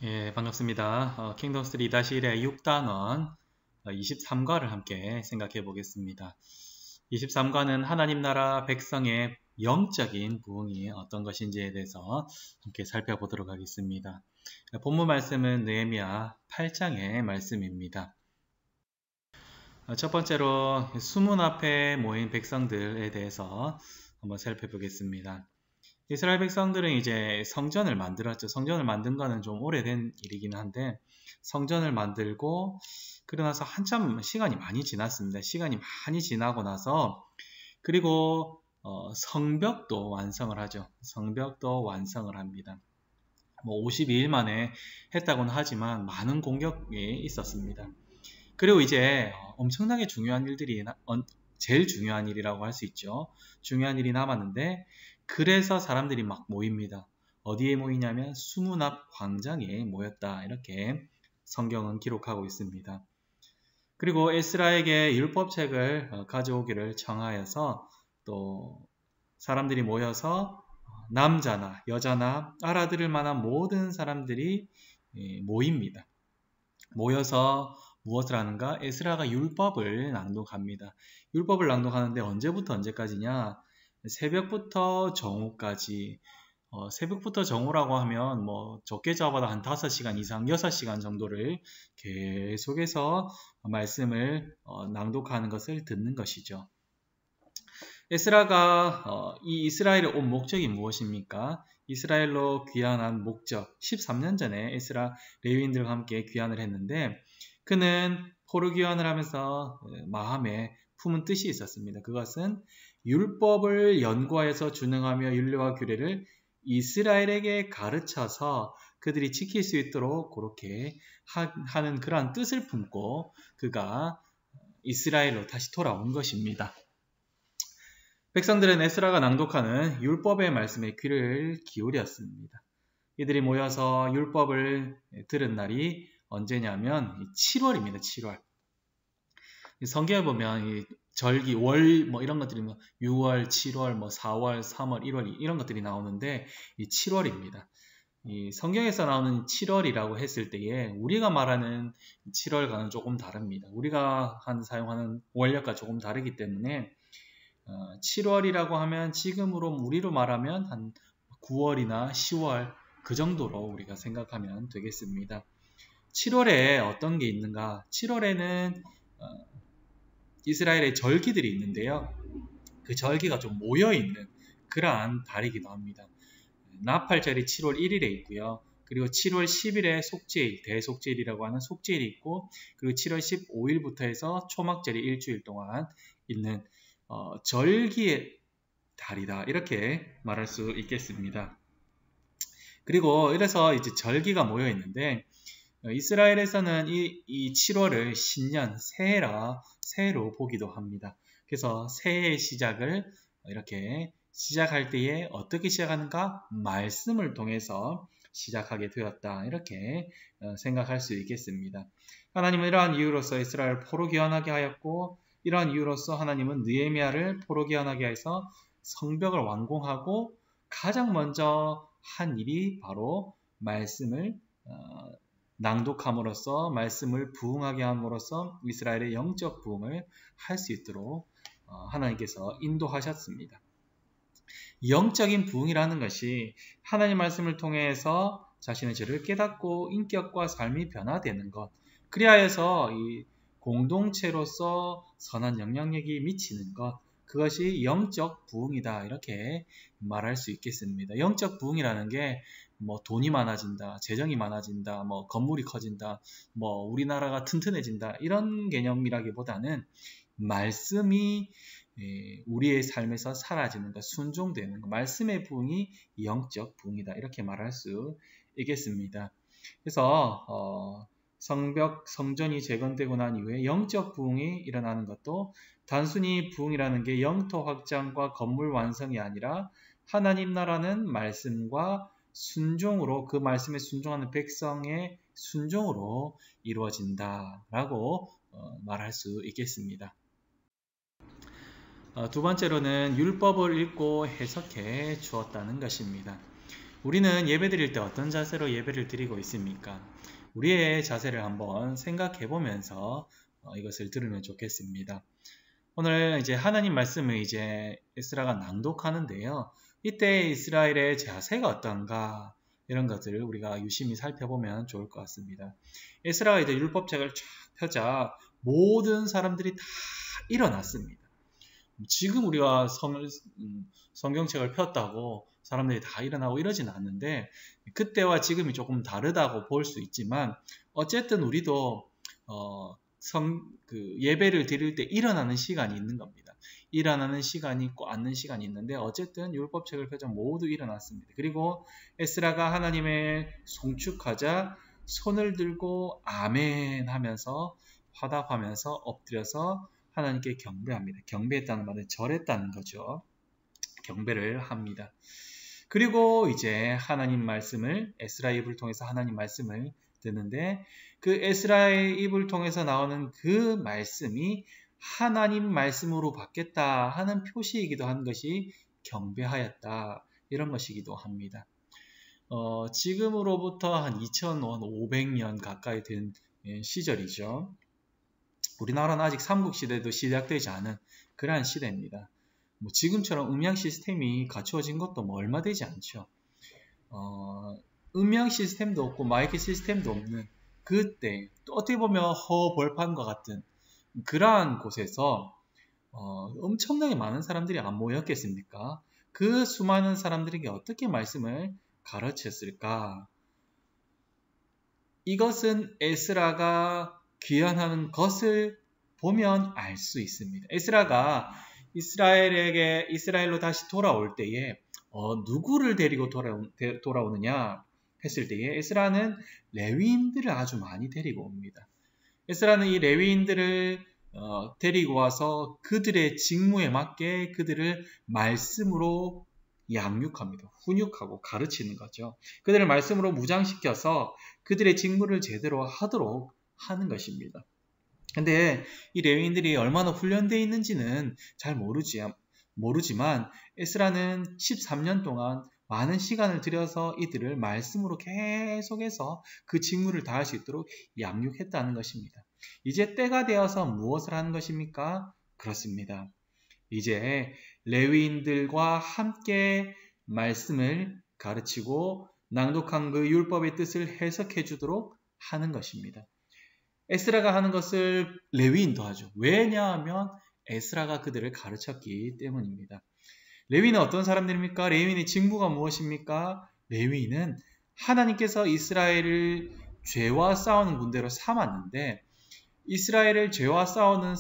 예, 반갑습니다. 킹덤3 2-1의 6단원 23과를 함께 생각해 보겠습니다. 23과는 하나님 나라 백성의 영적인 부흥이 어떤 것인지에 대해서 함께 살펴보도록 하겠습니다. 본문 말씀은 느헤미야 8장의 말씀입니다. 첫 번째로 수문 앞에 모인 백성들에 대해서 한번 살펴보겠습니다. 이스라엘 백성들은 이제 성전을 만들었죠. 성전을 만든 거는 좀 오래된 일이긴 한데 성전을 만들고 그러고 나서 한참 시간이 많이 지났습니다. 시간이 많이 지나고 나서 그리고 성벽도 완성을 하죠. 성벽도 완성을 합니다. 52일 만에 했다고는 하지만 많은 공격이 있었습니다. 그리고 이제 엄청나게 중요한 일들이 제일 중요한 일이라고 할 수 있죠. 중요한 일이 남았는데 그래서 사람들이 막 모입니다. 어디에 모이냐면 수문 앞 광장에 모였다. 이렇게 성경은 기록하고 있습니다. 그리고 에스라에게 율법책을 가져오기를 청하여서 또 사람들이 모여서 남자나 여자나 알아들을 만한 모든 사람들이 모입니다. 모여서 무엇을 하는가? 에스라가 율법을 낭독합니다. 율법을 낭독하는데 언제부터 언제까지냐? 새벽부터 정오까지. 새벽부터 정오라고 하면 적게 잡아도 한 5시간 이상, 6시간 정도를 계속해서 말씀을 낭독하는 것을 듣는 것이죠. 에스라가 이 이스라엘에 온 목적이 무엇입니까? 이스라엘로 귀환한 목적, 13년 전에 에스라 레위인들과 함께 귀환을 했는데 그는 포로 귀환을 하면서 마음에 품은 뜻이 있었습니다. 그것은 율법을 연구하여서 준행하며 율례와 규례를 이스라엘에게 가르쳐서 그들이 지킬 수 있도록 그렇게 하는 그러한 뜻을 품고 그가 이스라엘로 다시 돌아온 것입니다. 백성들은 에스라가 낭독하는 율법의 말씀에 귀를 기울였습니다. 이들이 모여서 율법을 들은 날이 언제냐면 7월입니다. 7월. 성경에 보면 이 절기, 월 이런 것들이 6월, 7월, 4월, 3월, 1월 이런 것들이 나오는데 이 7월입니다. 이 성경에서 나오는 7월이라고 했을 때에 우리가 말하는 7월과는 조금 다릅니다. 우리가 사용하는 원력과 조금 다르기 때문에 7월이라고 하면 지금으로 우리로 말하면 한 9월이나 10월 그 정도로 우리가 생각하면 되겠습니다. 7월에 어떤 게 있는가? 7월에는 이스라엘의 절기들이 있는데요. 그 절기가 좀 모여있는 그러한 달이기도 합니다. 나팔절이 7월 1일에 있고요. 그리고 7월 10일에 속죄일, 대속죄일이라고 하는 속죄일이 있고 그리고 7월 15일부터 해서 초막절이 일주일 동안 있는 절기의 달이다. 이렇게 말할 수 있겠습니다. 그리고 이래서 이제 절기가 모여 있는데 이스라엘에서는 이 7월을 신년, 새해로 보기도 합니다. 그래서 새해의 시작을 이렇게 시작할 때에 어떻게 시작하는가? 말씀을 통해서 시작하게 되었다. 이렇게 생각할 수 있겠습니다. 하나님은 이러한 이유로서 이스라엘을 포로 귀환하게 하였고 이러한 이유로서 하나님은 느헤미야를 포로 귀환하게 해서 성벽을 완공하고 가장 먼저 한 일이 바로 말씀을 낭독함으로써 말씀을 부흥하게 함으로써 이스라엘의 영적 부흥을 할 수 있도록 하나님께서 인도하셨습니다. 영적인 부흥이라는 것이 하나님 말씀을 통해서 자신의 죄를 깨닫고 인격과 삶이 변화되는 것, 그리하여서 이 공동체로서 선한 영향력이 미치는 것, 그것이 영적 부흥이다. 이렇게 말할 수 있겠습니다. 영적 부흥이라는 게 돈이 많아진다, 재정이 많아진다, 건물이 커진다, 우리나라가 튼튼해진다 이런 개념이라기보다는 말씀이 우리의 삶에서 사라지는 것, 순종되는 것, 말씀의 부흥이 영적 부흥이다. 이렇게 말할 수 있겠습니다. 그래서 성전이 재건되고 난 이후에 영적 부흥이 일어나는 것도 단순히 부흥이라는 게 영토 확장과 건물 완성이 아니라 하나님 나라는 말씀과 순종으로 그 말씀에 순종하는 백성의 순종으로 이루어진다라고 말할 수 있겠습니다. 두 번째로는 율법을 읽고 해석해 주었다는 것입니다. 우리는 예배 드릴 때 어떤 자세로 예배를 드리고 있습니까? 우리의 자세를 한번 생각해 보면서 이것을 들으면 좋겠습니다. 오늘 이제 하나님 말씀을 이제 에스라가 낭독하는데요. 이때 이스라엘의 자세가 어떤가 이런 것들을 우리가 유심히 살펴보면 좋을 것 같습니다. 에스라가 이제 율법책을 쫙 펴자 모든 사람들이 다 일어났습니다. 지금 우리가 성경책을 폈다고 사람들이 다 일어나고 이러진 않는데 그때와 지금이 조금 다르다고 볼 수 있지만 어쨌든 우리도 예배를 드릴 때 일어나는 시간이 있는 겁니다. 일어나는 시간이 있고 앉는 시간이 있는데 어쨌든 율법책을 펴자 모두 일어났습니다. 그리고 에스라가 하나님의 송축하자 손을 들고 아멘 하면서 화답하면서 엎드려서 하나님께 경배합니다. 경배했다는 말은 절했다는 거죠. 경배를 합니다. 그리고 이제 하나님 말씀을 에스라의 입을 통해서 하나님 말씀을 듣는데 그 에스라의 입을 통해서 나오는 그 말씀이 하나님 말씀으로 받겠다 하는 표시이기도 한 것이 경배하였다 이런 것이기도 합니다. 지금으로부터 한 2500년 가까이 된 시절이죠. 우리나라는 아직 삼국시대도 시작되지 않은 그러한 시대입니다. 지금처럼 음향 시스템이 갖추어진 것도 얼마 되지 않죠. 음향 시스템도 없고 마이크 시스템도 없는 그때 또 어떻게 보면 허벌판과 같은 그러한 곳에서 엄청나게 많은 사람들이 안 모였겠습니까? 그 수많은 사람들에게 어떻게 말씀을 가르쳤을까? 이것은 에스라가 귀환하는 것을 보면 알 수 있습니다. 에스라가 이스라엘로 다시 돌아올 때에 누구를 데리고 돌아오느냐 했을 때에 에스라는 레위인들을 아주 많이 데리고 옵니다. 에스라는 이 레위인들을 데리고 와서 그들의 직무에 맞게 그들을 말씀으로 양육합니다. 훈육하고 가르치는 거죠. 그들을 말씀으로 무장시켜서 그들의 직무를 제대로 하도록 하는 것입니다. 근데 이 레위인들이 얼마나 훈련되어 있는지는 잘 모르지만 에스라는 13년 동안 많은 시간을 들여서 이들을 말씀으로 계속해서 그 직무를 다할 수 있도록 양육했다는 것입니다. 이제 때가 되어서 무엇을 하는 것입니까? 그렇습니다. 이제 레위인들과 함께 말씀을 가르치고 낭독한 그 율법의 뜻을 해석해 주도록 하는 것입니다. 에스라가 하는 것을 레위인도 하죠. 왜냐하면 에스라가 그들을 가르쳤기 때문입니다. 레위인은 어떤 사람들입니까? 레위인의 직무가 무엇입니까? 레위인은 하나님께서 이스라엘을 죄와 싸우는 군대로 삼았는데 이스라엘을 죄와 싸우는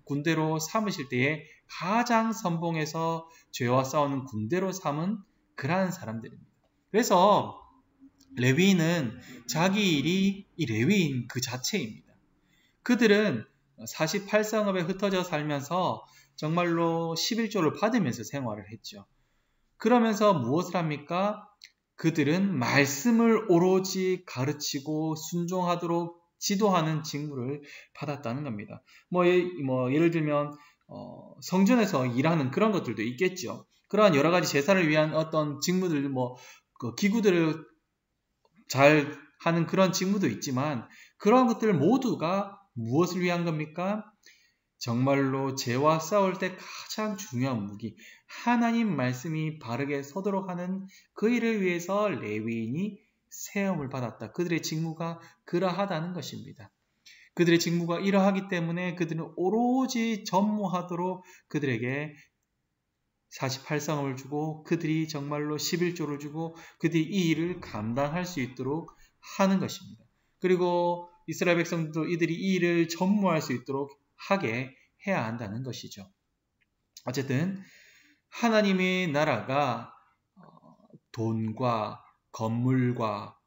군대로 삼으실 때에 가장 선봉해서 죄와 싸우는 군대로 삼은 그러한 사람들입니다. 그래서 레위인은 자기 일이 이 레위인 그 자체입니다. 그들은 48성읍에 흩어져 살면서 정말로 11조를 받으면서 생활을 했죠. 그러면서 무엇을 합니까? 그들은 말씀을 오로지 가르치고 순종하도록 지도하는 직무를 받았다는 겁니다. 예를 들면 성전에서 일하는 그런 것들도 있겠죠. 그러한 여러 가지 제사를 위한 어떤 직무들, 기구들을 잘 하는 그런 직무도 있지만 그러한 것들 모두가 무엇을 위한 겁니까? 정말로 죄와 싸울 때 가장 중요한 무기, 하나님 말씀이 바르게 서도록 하는 그 일을 위해서 레위인이 세움을 받았다. 그들의 직무가 그러하다는 것입니다. 그들의 직무가 이러하기 때문에 그들은 오로지 전무하도록 그들에게 48성을 주고 그들이 정말로 11조를 주고 그들이 이 일을 감당할 수 있도록 하는 것입니다. 그리고 이스라엘 백성들도 이들이 이 일을 전무할 수 있도록 하게 해야 한다는 것이죠. 어쨌든 하나님의 나라가 돈과 건물과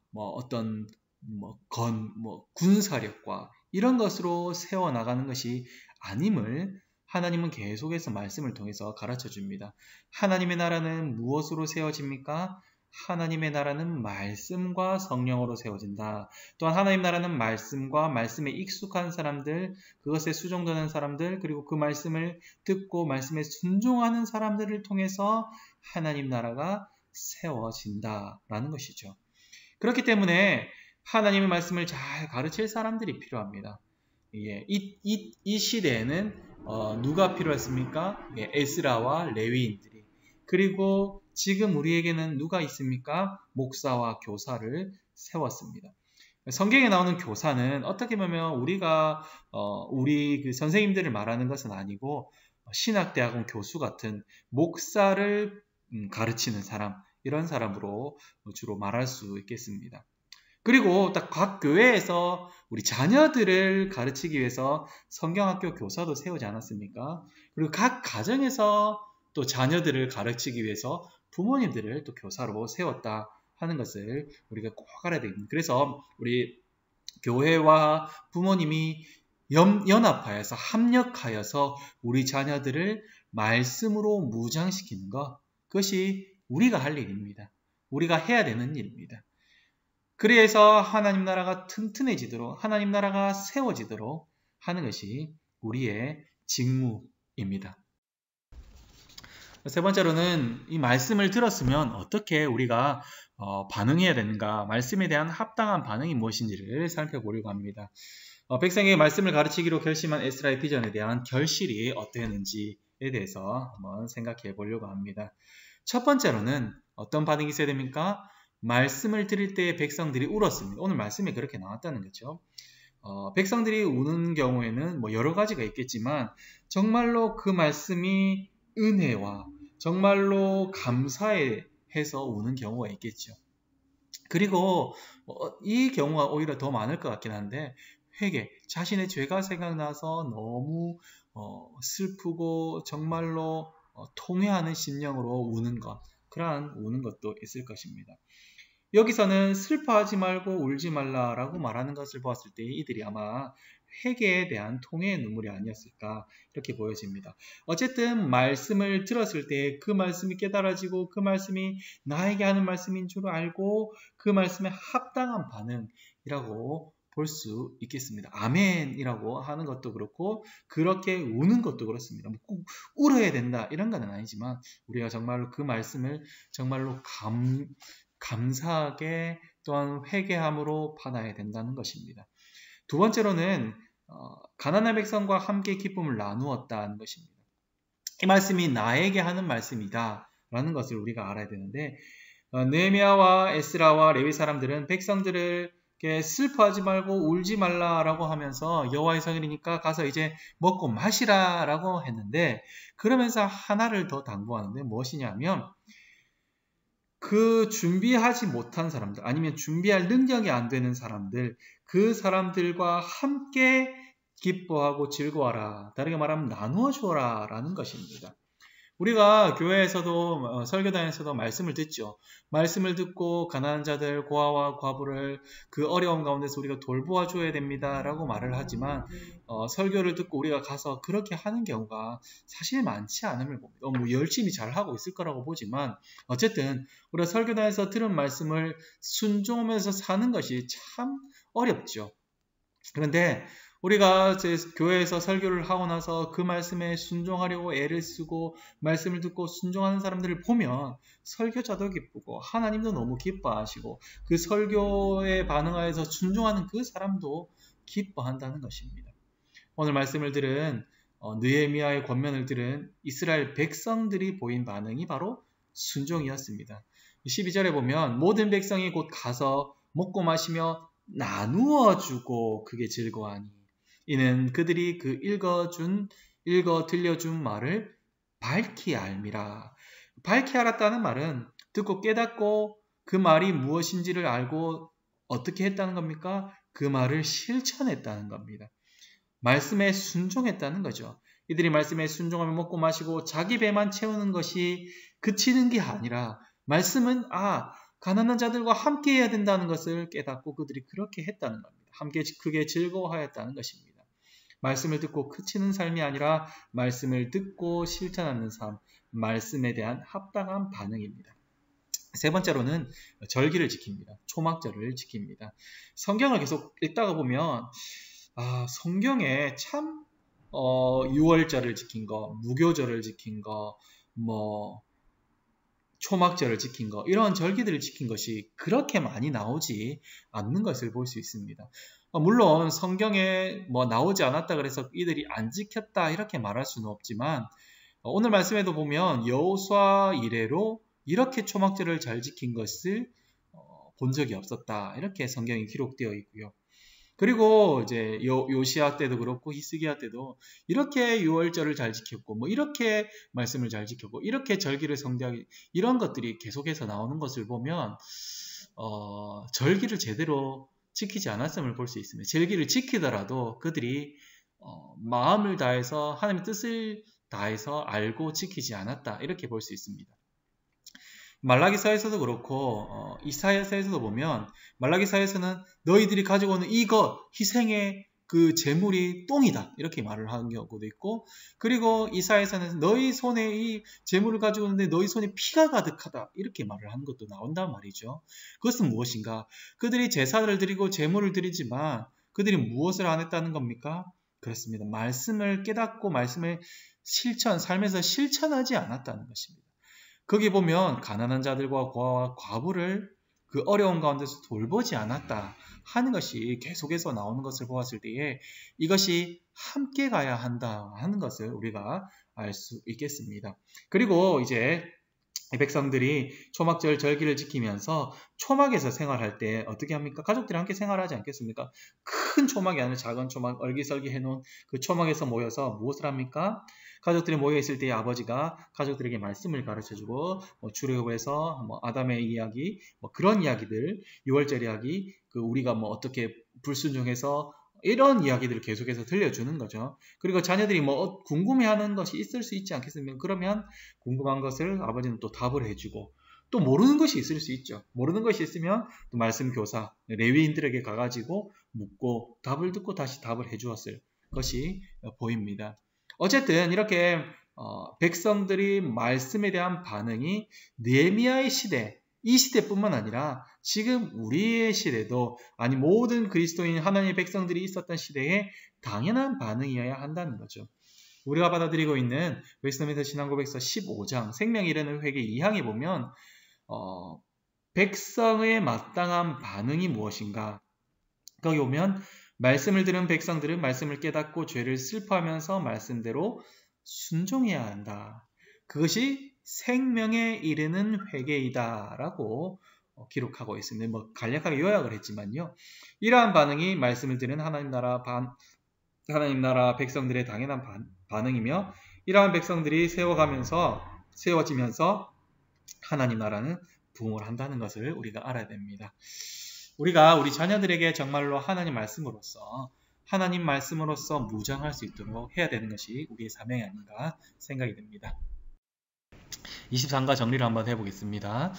군사력과 이런 것으로 세워나가는 것이 아님을 하나님은 계속해서 말씀을 통해서 가르쳐 줍니다. 하나님의 나라는 무엇으로 세워집니까? 하나님의 나라는 말씀과 성령으로 세워진다. 또한 하나님 나라는 말씀과 말씀에 익숙한 사람들, 그것에 수종되는 사람들, 그리고 그 말씀을 듣고 말씀에 순종하는 사람들을 통해서 하나님 나라가 세워진다라는 것이죠. 그렇기 때문에 하나님의 말씀을 잘 가르칠 사람들이 필요합니다. 예, 이 시대에는 누가 필요했습니까? 예, 에스라와 레위인들이. 그리고 지금 우리에게는 누가 있습니까? 목사와 교사를 세웠습니다. 성경에 나오는 교사는 어떻게 보면 우리가 우리 그 선생님들을 말하는 것은 아니고 신학대학원 교수 같은 목사를 가르치는 사람, 이런 사람으로 주로 말할 수 있겠습니다. 그리고 딱 각 교회에서 우리 자녀들을 가르치기 위해서 성경학교 교사도 세우지 않았습니까? 그리고 각 가정에서 또 자녀들을 가르치기 위해서 부모님들을 또 교사로 세웠다 하는 것을 우리가 꼭 알아야 됩니다. 그래서 우리 교회와 부모님이 연합하여서 합력하여서 우리 자녀들을 말씀으로 무장시키는 것, 그것이 우리가 할 일입니다. 우리가 해야 되는 일입니다. 그래서 하나님 나라가 튼튼해지도록, 하나님 나라가 세워지도록 하는 것이 우리의 직무입니다. 세 번째로는 이 말씀을 들었으면 어떻게 우리가 반응해야 되는가, 말씀에 대한 합당한 반응이 무엇인지를 살펴보려고 합니다. 백성에게 말씀을 가르치기로 결심한 에스라의 비전에 대한 결실이 어떠했는지에 대해서 한번 생각해 보려고 합니다. 첫 번째로는 어떤 반응이 있어야 됩니까? 말씀을 드릴 때 백성들이 울었습니다. 오늘 말씀에 그렇게 나왔다는 거죠. 백성들이 우는 경우에는 뭐 여러 가지가 있겠지만 정말로 그 말씀이 은혜와 정말로 감사해서 우는 경우가 있겠죠. 그리고 이 경우가 오히려 더 많을 것 같긴 한데, 회개, 자신의 죄가 생각나서 너무 슬프고 정말로 통회하는 심령으로 우는 것, 그러한 우는 것도 있을 것입니다. 여기서는 슬퍼하지 말고 울지 말라라고 말하는 것을 보았을 때 이들이 아마 회개에 대한 통회의 눈물이 아니었을까, 이렇게 보여집니다. 어쨌든 말씀을 들었을 때 그 말씀이 깨달아지고 그 말씀이 나에게 하는 말씀인 줄 알고 그 말씀에 합당한 반응이라고 볼 수 있겠습니다. 아멘이라고 하는 것도 그렇고 그렇게 우는 것도 그렇습니다. 꼭 울어야 된다 이런 건 아니지만 우리가 정말로 그 말씀을 정말로 감사하게 또한 회개함으로 받아야 된다는 것입니다. 두 번째로는 가난한 백성과 함께 기쁨을 나누었다는 것입니다. 이 말씀이 나에게 하는 말씀이다 라는 것을 우리가 알아야 되는데, 느헤미야와 에스라와 레위 사람들은 백성들에게 슬퍼하지 말고 울지 말라라고 하면서 여호와의 성일이니까 가서 이제 먹고 마시라 라고 했는데, 그러면서 하나를 더 당부하는데 무엇이냐면 그 준비하지 못한 사람들, 아니면 준비할 능력이 안 되는 사람들, 그 사람들과 함께 기뻐하고 즐거워하라. 다르게 말하면 나누어 주어라 라는 것입니다. 우리가 교회에서도 설교단에서도 말씀을 듣죠. 말씀을 듣고 가난한 자들, 고아와 과부를 그 어려운 가운데서 우리가 돌보아 줘야 됩니다 라고 말을 하지만 설교를 듣고 우리가 가서 그렇게 하는 경우가 사실 많지 않음을 봅니다. 뭐 열심히 잘하고 있을 거라고 보지만 어쨌든 우리가 설교단에서 들은 말씀을 순종하면서 사는 것이 참 어렵죠. 그런데 우리가 제 교회에서 설교를 하고 나서 그 말씀에 순종하려고 애를 쓰고 말씀을 듣고 순종하는 사람들을 보면 설교자도 기쁘고 하나님도 너무 기뻐하시고 그 설교에 반응하여서 순종하는 그 사람도 기뻐한다는 것입니다. 오늘 말씀을 들은 느헤미야의 권면을 들은 이스라엘 백성들이 보인 반응이 바로 순종이었습니다. 12절에 보면 모든 백성이 곧 가서 먹고 마시며 나누어 주고 그게 즐거워하니 이는 그들이 그 읽어 들려준 말을 밝히 알미라. 밝히 알았다는 말은 듣고 깨닫고 그 말이 무엇인지를 알고 어떻게 했다는 겁니까? 그 말을 실천했다는 겁니다. 말씀에 순종했다는 거죠. 이들이 말씀에 순종하며 먹고 마시고 자기 배만 채우는 것이 그치는 게 아니라 말씀은 가난한 자들과 함께 해야 된다는 것을 깨닫고 그들이 그렇게 했다는 겁니다. 함께 크게 즐거워하였다는 것입니다. 말씀을 듣고 그치는 삶이 아니라 말씀을 듣고 실천하는 삶, 말씀에 대한 합당한 반응입니다. 세 번째로는 절기를 지킵니다. 초막절을 지킵니다. 성경을 계속 읽다가 보면 성경에 참 6월절을 지킨 거, 무교절을 지킨 거, 초막절을 지킨 것, 이런 절기들을 지킨 것이 그렇게 많이 나오지 않는 것을 볼 수 있습니다. 물론 성경에 뭐 나오지 않았다 그래서 이들이 안 지켰다 이렇게 말할 수는 없지만 오늘 말씀에도 보면 여호수아 이래로 이렇게 초막절을 잘 지킨 것을 본 적이 없었다 이렇게 성경이 기록되어 있고요. 그리고 이제 요시야 때도 그렇고 히스기야 때도 이렇게 유월절을 잘 지켰고 뭐 이렇게 말씀을 잘 지켰고 이렇게 절기를 성대하게 이런 것들이 계속해서 나오는 것을 보면 절기를 제대로 지키지 않았음을 볼 수 있습니다. 절기를 지키더라도 그들이 마음을 다해서 하나님의 뜻을 다해서 알고 지키지 않았다 이렇게 볼 수 있습니다. 말라기서에서도 그렇고 이사야서에서도 보면 말라기서에서는 너희들이 가지고 오는 이것 희생의 그 제물이 똥이다 이렇게 말을 하는 경우도 있고 그리고 이사야서는 너희 손에 이 제물을 가지고 오는데 너희 손에 피가 가득하다 이렇게 말을 하는 것도 나온단 말이죠. 그것은 무엇인가? 그들이 제사를 드리고 제물을 드리지만 그들이 무엇을 안 했다는 겁니까? 그렇습니다. 말씀을 깨닫고 말씀을 삶에서 실천하지 않았다는 것입니다. 거기 보면 가난한 자들과 고아와 과부를 그 어려운 가운데서 돌보지 않았다 하는 것이 계속해서 나오는 것을 보았을 때에 이것이 함께 가야 한다 하는 것을 우리가 알 수 있겠습니다. 그리고 이제 이 백성들이 초막절 절기를 지키면서 초막에서 생활할 때 어떻게 합니까? 가족들이 함께 생활하지 않겠습니까? 큰 초막이 아니라 작은 초막, 얼기설기 해놓은 그 초막에서 모여서 무엇을 합니까? 가족들이 모여있을 때 아버지가 가족들에게 말씀을 가르쳐주고 출애굽에서 아담의 이야기 그런 이야기들 6월절 이야기 우리가 어떻게 불순종해서 이런 이야기들을 계속해서 들려주는 거죠. 그리고 자녀들이 궁금해하는 것이 있을 수 있지 않겠습니까? 그러면 궁금한 것을 아버지는 또 답을 해주고 또 모르는 것이 있을 수 있죠. 모르는 것이 있으면 또 말씀 교사 레위인들에게 가가지고 묻고 답을 듣고 다시 답을 해주었을 것이 보입니다. 어쨌든 이렇게 백성들이 말씀에 대한 반응이 느헤미야의 시대 이 시대뿐만 아니라 지금 우리의 시대도 아니 모든 그리스도인 하나님의 백성들이 있었던 시대에 당연한 반응이어야 한다는 거죠. 우리가 받아들이고 있는 웨스트민스터 신앙고백서 15장 생명이 이르는 회개 2항에 보면 백성의 마땅한 반응이 무엇인가 거기 보면 말씀을 들은 백성들은 말씀을 깨닫고 죄를 슬퍼하면서 말씀대로 순종해야 한다. 그것이 생명에 이르는 회개이다 라고 기록하고 있습니다. 간략하게 요약을 했지만요. 이러한 반응이 말씀을 들은 하나님 나라 백성들의 당연한 반응이며 이러한 백성들이 세워지면서 하나님 나라는 부흥을 한다는 것을 우리가 알아야 됩니다. 우리가 우리 자녀들에게 정말로 하나님 말씀으로서 무장할 수 있도록 해야 되는 것이 우리의 사명이 아닌가 생각이 됩니다. 23과 정리를 한번 해보겠습니다.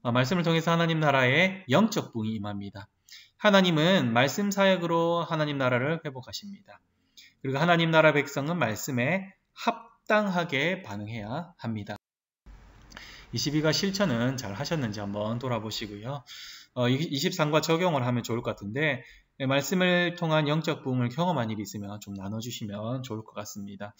말씀을 통해서 하나님 나라의 영적 부흥이 임합니다. 하나님은 말씀 사역으로 하나님 나라를 회복하십니다. 그리고 하나님 나라 백성은 말씀에 합당하게 반응해야 합니다. 22가 실천은 잘 하셨는지 한번 돌아보시고요. 23과 적용을 하면 좋을 것 같은데 말씀을 통한 영적 부흥을 경험한 일이 있으면 좀 나눠주시면 좋을 것 같습니다.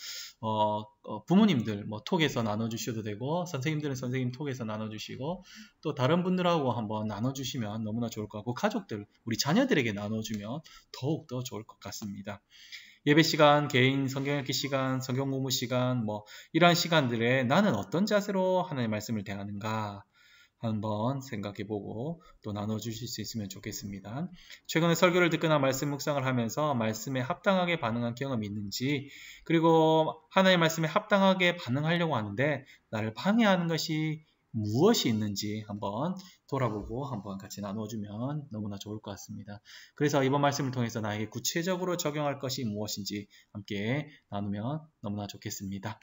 부모님들 톡에서 나눠주셔도 되고 선생님들은 선생님 톡에서 나눠주시고 또 다른 분들하고 한번 나눠주시면 너무나 좋을 것 같고 가족들, 우리 자녀들에게 나눠주면 더욱더 좋을 것 같습니다. 예배 시간, 개인 성경 읽기 시간, 성경 공부 시간 이러한 시간들에 나는 어떤 자세로 하나님의 말씀을 대하는가 한번 생각해보고 또 나눠주실 수 있으면 좋겠습니다. 최근에 설교를 듣거나 말씀 묵상을 하면서 말씀에 합당하게 반응한 경험이 있는지 그리고 하나님의 말씀에 합당하게 반응하려고 하는데 나를 방해하는 것이 무엇이 있는지 한번 돌아보고 한번 같이 나눠주면 너무나 좋을 것 같습니다. 그래서 이번 말씀을 통해서 나에게 구체적으로 적용할 것이 무엇인지 함께 나누면 너무나 좋겠습니다.